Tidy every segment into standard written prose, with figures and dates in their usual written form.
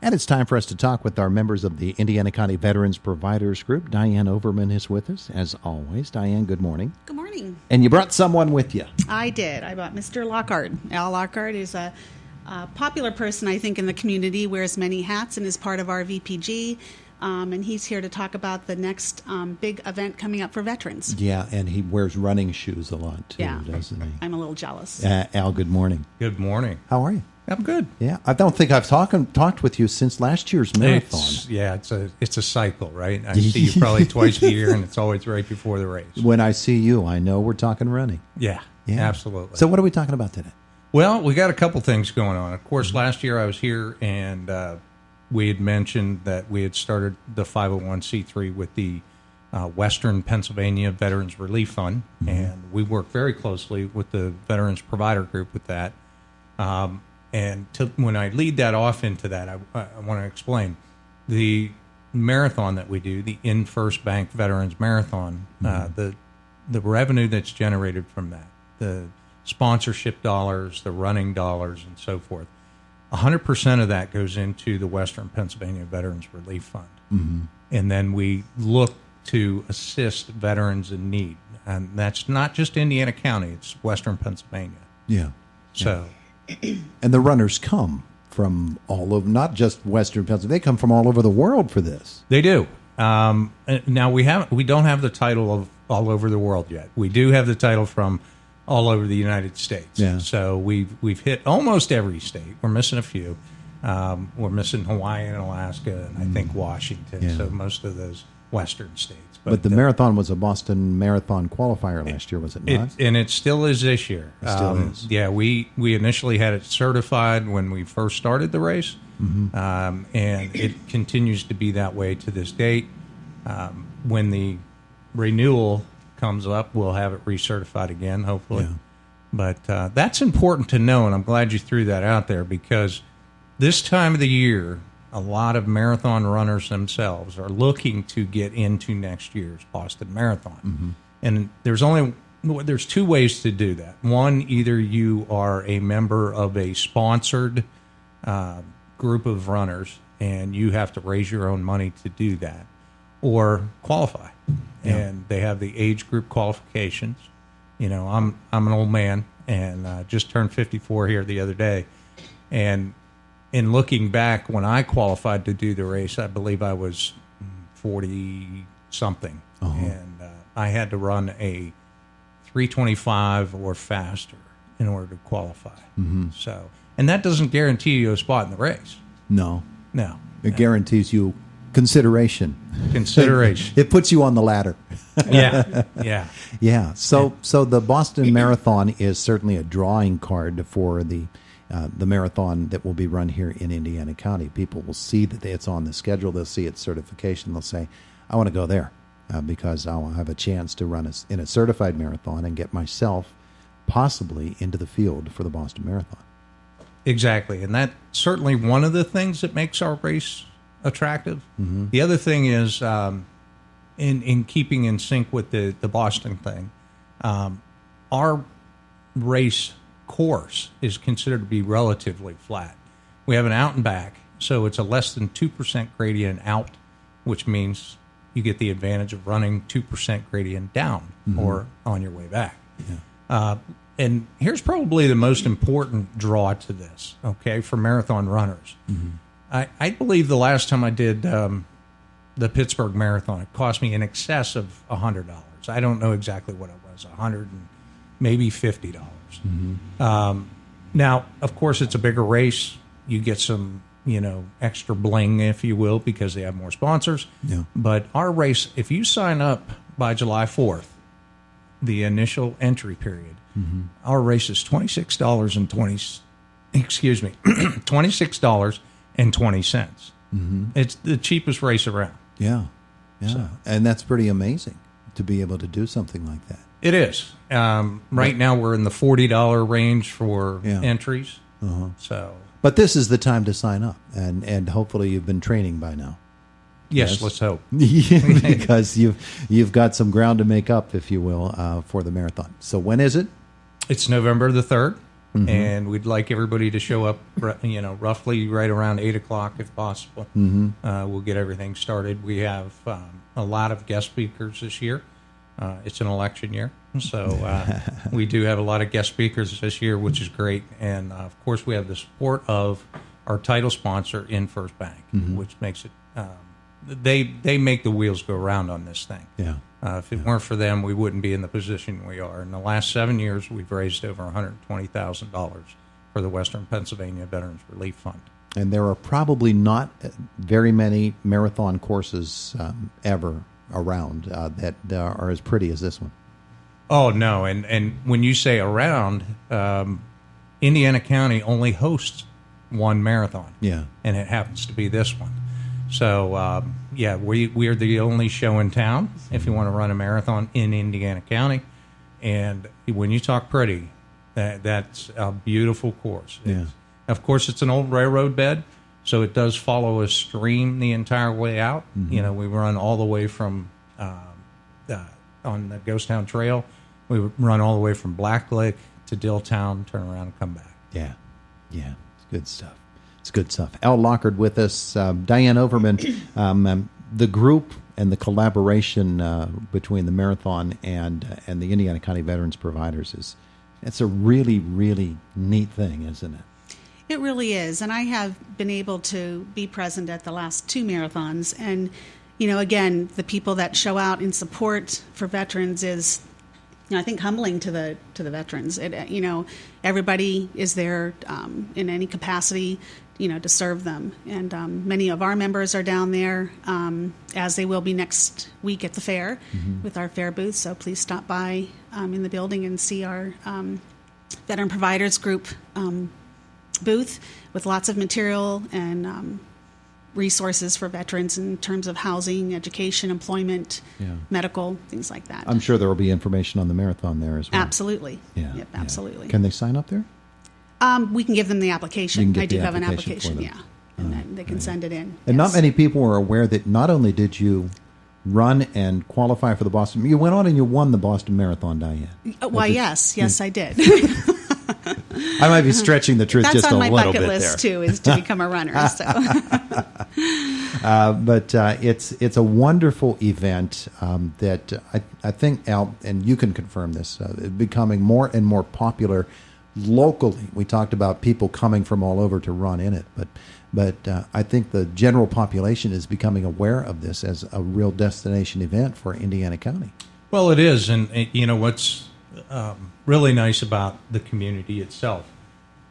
And it's time for us to talk with our members of the Indiana County Veterans Providers Group. Diann Overman is with us, as always. Diann, good morning. Good morning. And you brought someone with you. I did. I brought Mr. Lockard. Al Lockard is a popular person, I think, in the community, wears many hats and is part of our VPG. And he's here to talk about the next big event coming up for veterans. Yeah, and he wears running shoes a lot, too, Yeah. doesn't he? I'm a little jealous. Al, good morning. Good morning. How are you? I'm good. Yeah, I don't think I've talked with you since last year's marathon. It's a cycle, right? I see you probably twice a year, and it's always right before the race. When I see you, I know we're talking running. Yeah, absolutely. So what are we talking about today? Well, we got a couple things going on. Of course, last year I was here, and we had mentioned that we had started the 501c3 with the Western Pennsylvania Veterans Relief Fund, and we work very closely with the Veterans Provider Group with that. When I lead that off into that, I want to explain the marathon that we do, the In First Bank Veterans Marathon, the revenue that's generated from that, the sponsorship dollars, the running dollars, and so forth, 100% of that goes into the Western Pennsylvania Veterans Relief Fund. Mm-hmm. And then we look to assist veterans in need. And that's not just Indiana County, it's Western Pennsylvania. Yeah. So... And the runners come from all over, not just Western Pennsylvania. They come from all over the world for this. They do. Now we don't have the title of all over the world yet. We do have the title from all over the United States. Yeah. So we've hit almost every state. We're missing a few. We're missing Hawaii and Alaska, and I think Washington. Yeah. So most of those Western states. But the marathon was a Boston Marathon qualifier last year, was it not? And it still is this year. It still is. Yeah, we initially had it certified when we first started the race, and it continues to be that way to this date. When the renewal comes up, we'll have it recertified again, hopefully. Yeah. But that's important to know, and I'm glad you threw that out there, because this time of the year, a lot of marathon runners themselves are looking to get into next year's Boston Marathon. And there's two ways to do that. One, either you are a member of a sponsored group of runners and you have to raise your own money to do that, or qualify. Yeah. And they have the age group qualifications. You know, I'm an old man and just turned 54 here the other day. And in looking back, when I qualified to do the race, I believe I was 40-something. And I had to run a 3:25 or faster in order to qualify. So, and that doesn't guarantee you a spot in the race. No. It No. guarantees you consideration. It puts you on the ladder. Yeah. So the Boston Marathon is certainly a drawing card for the marathon that will be run here in Indiana County. People will see that it's on the schedule. They'll see its certification. They'll say, I want to go there because I'll have a chance to run in a certified marathon and get myself possibly into the field for the Boston Marathon. Exactly. And that's certainly one of the things that makes our race attractive. The other thing is, in keeping in sync with the Boston thing, our race course is considered to be relatively flat. We have an out and back, so it's a less than 2% gradient out, which means you get the advantage of running 2% gradient down or on your way back. Yeah. And here's probably the most important draw to this, okay, for marathon runners. I believe the last time I did the Pittsburgh Marathon, it cost me in excess of $100. I don't know exactly what it was, $100 and maybe $50. Now, of course, it's a bigger race. You get some, extra bling, if you will, because they have more sponsors. Yeah. But our race, if you sign up by July 4th, the initial entry period, our race is $26.20. It's the cheapest race around. Yeah. So. And that's pretty amazing to be able to do something like that. It is. Right now, we're in the $40 range for entries. So, but this is the time to sign up, and hopefully you've been training by now. Yes, let's hope. Because you've got some ground to make up, if you will, for the marathon. So when is it? It's November the 3rd. and we'd like everybody to show up, roughly right around 8 o'clock if possible. We'll get everything started. We have a lot of guest speakers this year. It's an election year, so we do have a lot of guest speakers this year, which is great. And, of course, we have the support of our title sponsor, In First Bank, which makes it they make the wheels go round on this thing. Yeah. If it weren't for them, we wouldn't be in the position we are. In the last 7 years, we've raised over $120,000 for the Western Pennsylvania Veterans Relief Fund. And there are probably not very many marathon courses ever around that are as pretty as this one. Oh, no. And when you say around, Indiana County only hosts one marathon. Yeah. And it happens to be this one. So, we are the only show in town if you want to run a marathon in Indiana County. And when you talk pretty, that's a beautiful course. Yeah. Of course, it's an old railroad bed, so it does follow a stream the entire way out. We run all the way from, on the Ghost Town Trail, we run all the way from Black Lake to Dilltown, turn around and come back. Yeah. It's good stuff. It's good stuff. Al Lockard with us, Diann Overman. The group and the collaboration between the marathon and the Indiana County Veterans Providers it's a really, really neat thing, isn't it? It really is. And I have been able to be present at the last 2 marathons. And, again, the people that show out in support for veterans is, I think, humbling to the veterans. Everybody is there in any capacity, to serve them. And many of our members are down there, as they will be next week at the fair with our fair booth. So please stop by in the building and see our Veteran Providers Group booth with lots of material and resources for veterans in terms of housing, education, employment, medical, things like that. I'm sure there will be information on the marathon there as well. Absolutely. Yeah. Yep, absolutely. Can they sign up there? We can give them the application. I do have an application, for them. and then they can send it in. And not many people are aware that not only did you run and qualify for the Boston, you went on and you won the Boston Marathon, Diann. Why, yes, I did. I might be stretching the truth just a little bit there. That's on my bucket list, too, is to become a runner. So. But it's a wonderful event that I think, Al, and you can confirm this, becoming more and more popular locally. We talked about people coming from all over to run in it, but I think the general population is becoming aware of this as a real destination event for Indiana County. Well, it is, and what's really nice about the community itself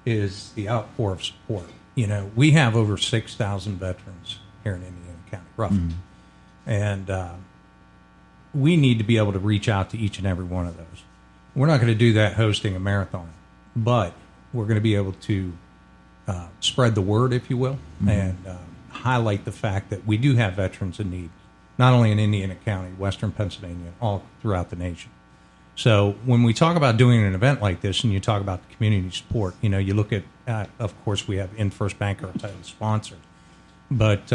is the outpour of support. We have over 6,000 veterans here in Indiana County, roughly, and we need to be able to reach out to each and every one of those. We're not going to do that hosting a marathon, but we're going to be able to spread the word, if you will, and highlight the fact that we do have veterans in need, not only in Indiana County, Western Pennsylvania, all throughout the nation. So when we talk about doing an event like this and you talk about the community support, you look at, of course, we have In First Bank, our title sponsor, but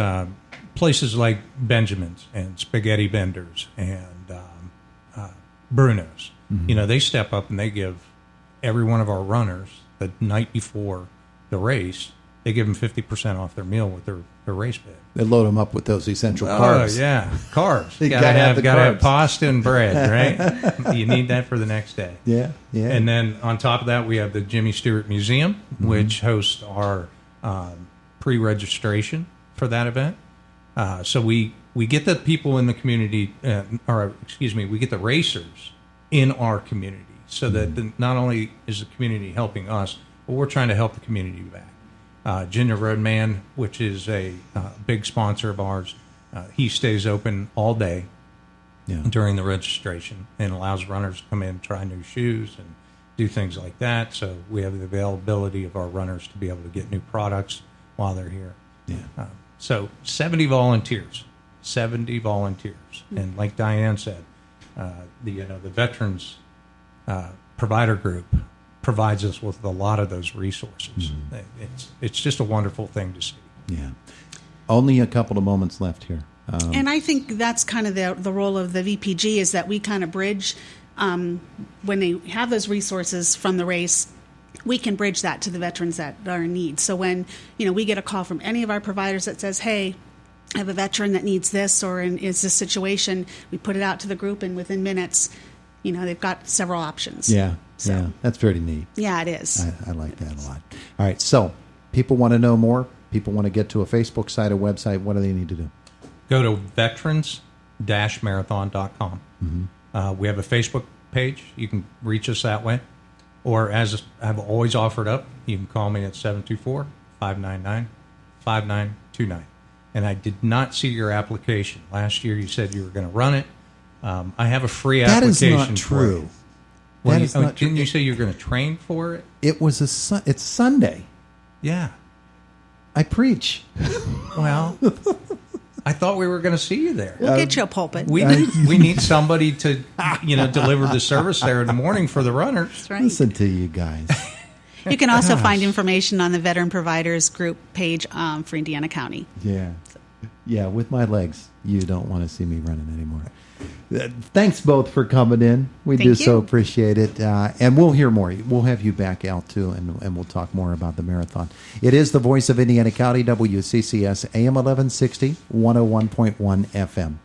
places like Benjamin's and Spaghetti Vendors and Bruno's, they step up and they give every one of our runners the night before the race, they give them 50% off their meal with their race bid. They load them up with those essential carbs. Oh, yeah, carbs. You gotta have pasta and bread, right? You need that for the next day. Yeah. And then on top of that, we have the Jimmy Stewart Museum, which hosts our pre-registration for that event. So we get the people in the community, we get the racers in our community, so that not only is the community helping us, but we're trying to help the community back. Ginger Roadman, which is a big sponsor of ours, he stays open all day during the registration and allows runners to come in and try new shoes and do things like that. So we have the availability of our runners to be able to get new products while they're here. Yeah. So 70 volunteers. And like Diann said, the Veterans Provider Group provides us with a lot of those resources. It's just a wonderful thing to see. Yeah. Only a couple of moments left here. And I think that's kind of the role of the VPG, is that we kind of bridge when they have those resources from the race we can bridge that to the veterans that are in need. So when, we get a call from any of our providers that says, hey, I have a veteran that needs this or is this situation, we put it out to the group, and within minutes, they've got several options. Yeah, So- yeah, that's pretty neat. Yeah, it is. I like that a lot. All right, so people want to know more. People want to get to a Facebook site, a website. What do they need to do? Go to veterans-marathon.com. We have a Facebook page. You can reach us that way. Or as I've always offered up, you can call me at 724-599-5929. And I did not see your application. Last year you said you were going to run it. I have a free That is application not for true. you. Well, That is not true. didn't you say you were going to train for it? It was it's Sunday. Yeah. I preach. Well, I thought we were going to see you there. We'll get you a pulpit. We need somebody to deliver the service there in the morning for the runners. That's right. Listen to you guys. You can also find information on the Veteran Providers Group page for Indiana County. Yeah. Yeah, with my legs, you don't want to see me running anymore. Thanks both for coming in. We Thank do so you. appreciate it. And we'll hear more. We'll have you back out too, and we'll talk more about the marathon. It is the voice of Indiana County, WCCS, AM 1160, 101.1 FM.